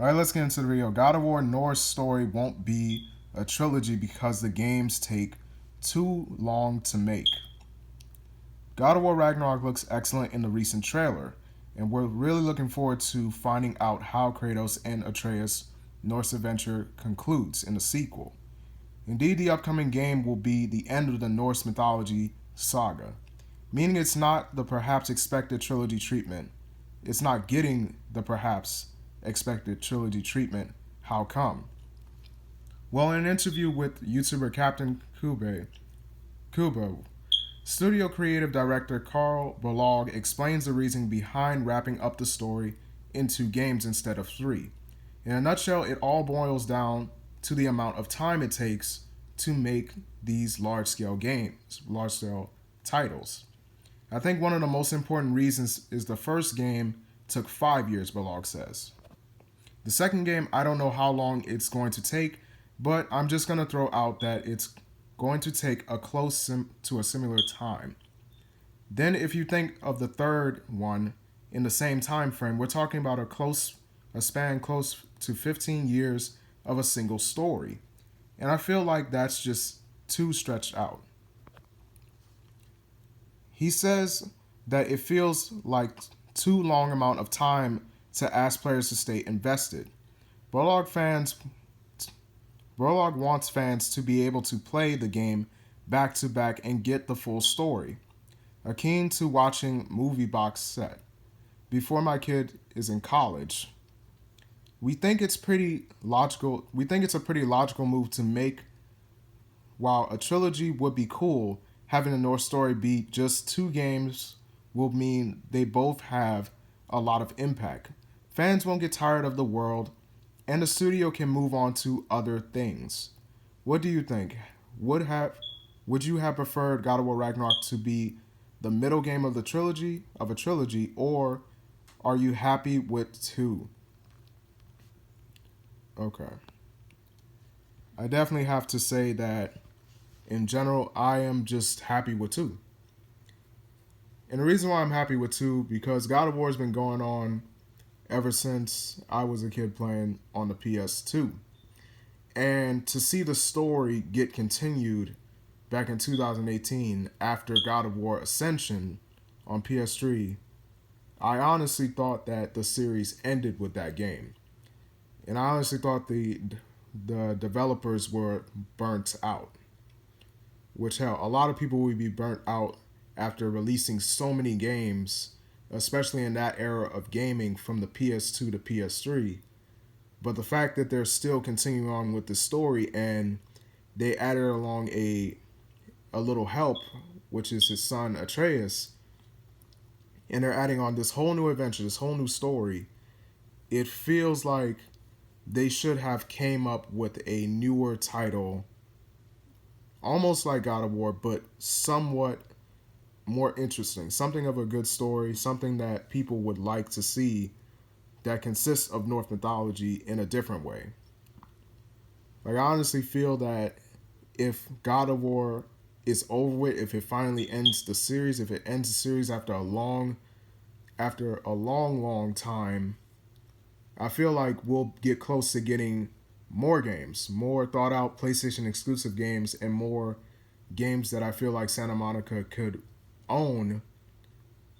All right, let's get into the video. God of War Norse story won't be a trilogy because the games take too long to make. God of War Ragnarok looks excellent in the recent trailer, and we're really looking forward to finding out how Kratos and Atreus' Norse adventure concludes in the sequel. Indeed, the upcoming game will be the end of the Norse mythology saga, meaning it's not the perhaps expected trilogy treatment. It's not getting the perhaps expected trilogy treatment. How come? Well, in an interview with YouTuber Captain Kubo, studio creative director Carl Berlog explains the reason behind wrapping up the story in 2 games instead of 3. In a nutshell, it all boils down to the amount of time it takes to make these large-scale games, large-scale titles. I think one of the most important reasons is the first game took 5 years, Berlog says. The second game, I don't know how long it's going to take, but I'm just going to throw out that it's going to take a to a similar time. Then if you think of the third one in the same time frame, we're talking about a span close to 15 years of a single story. And I feel like that's just too stretched out. He says that it feels like too long amount of time to ask players to stay invested. Borlaug wants fans to be able to play the game back to back and get the full story. Akin to watching movie box set. Before my kid is in college. We think it's a pretty logical move to make. While a trilogy would be cool, having a North story be just 2 games will mean they both have a lot of impact. Fans won't get tired of the world, and the studio can move on to other things. What do you think? Would you have preferred God of War Ragnarok to be the middle game of a trilogy, or are you happy with 2? Okay. I definitely have to say that in general, I am just happy with 2. And the reason why I'm happy with 2 because God of War has been going on ever since I was a kid playing on the PS2. And to see the story get continued back in 2018 after God of War Ascension on PS3, I honestly thought that the series ended with that game. And I honestly thought the developers were burnt out. Which, hell, a lot of people would be burnt out after releasing so many games, especially in that era of gaming from the PS2 to PS3. But the fact that they're still continuing on with the story and they added along a little help, which is his son Atreus, and they're adding on this whole new adventure, this whole new story, it feels like they should have came up with a newer title, almost like God of War, but somewhat more interesting, something of a good story, something that people would like to see that consists of Norse mythology in a different way. Like, I honestly feel that if God of War is over with, if it finally ends the series, if it ends the series after a long time, I feel like we'll get close to getting more games, more thought out PlayStation exclusive games, and more games that I feel like Santa Monica could own,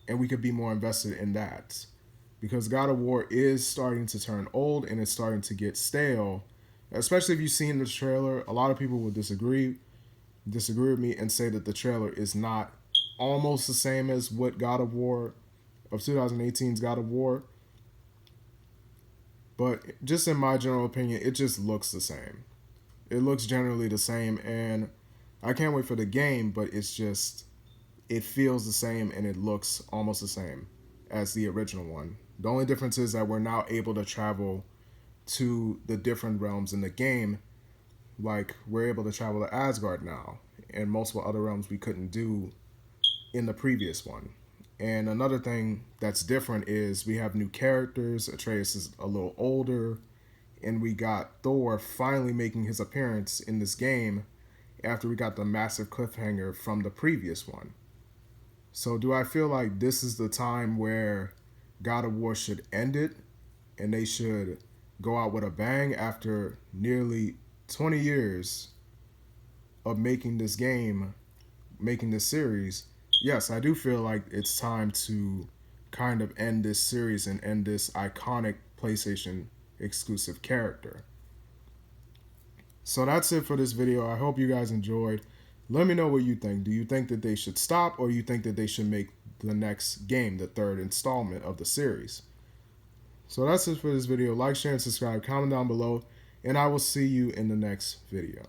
and we could be more invested in that. Because God of War is starting to turn old and it's starting to get stale. Especially if you've seen the trailer, a lot of people will disagree with me and say that the trailer is not almost the same as what God of War of 2018's God of War. But just in my general opinion, it just looks the same. It looks generally the same, and I can't wait for the game, but it feels the same and it looks almost the same as the original one. The only difference is that we're now able to travel to the different realms in the game. Like, we're able to travel to Asgard now, and multiple other realms we couldn't do in the previous one. And another thing that's different is we have new characters. Atreus is a little older, and we got Thor finally making his appearance in this game after we got the massive cliffhanger from the previous one. So do I feel like this is the time where God of War should end it and they should go out with a bang after nearly 20 years of making this game, making this series, yes, I do feel like it's time to kind of end this series and end this iconic PlayStation exclusive character. So that's it for this video. I hope you guys enjoyed. Let me know what you think. Do you think that they should stop, or you think that they should make the next game the third installment of the series? So that's it for this video. Like, share, and subscribe. Comment down below, and I will see you in the next video.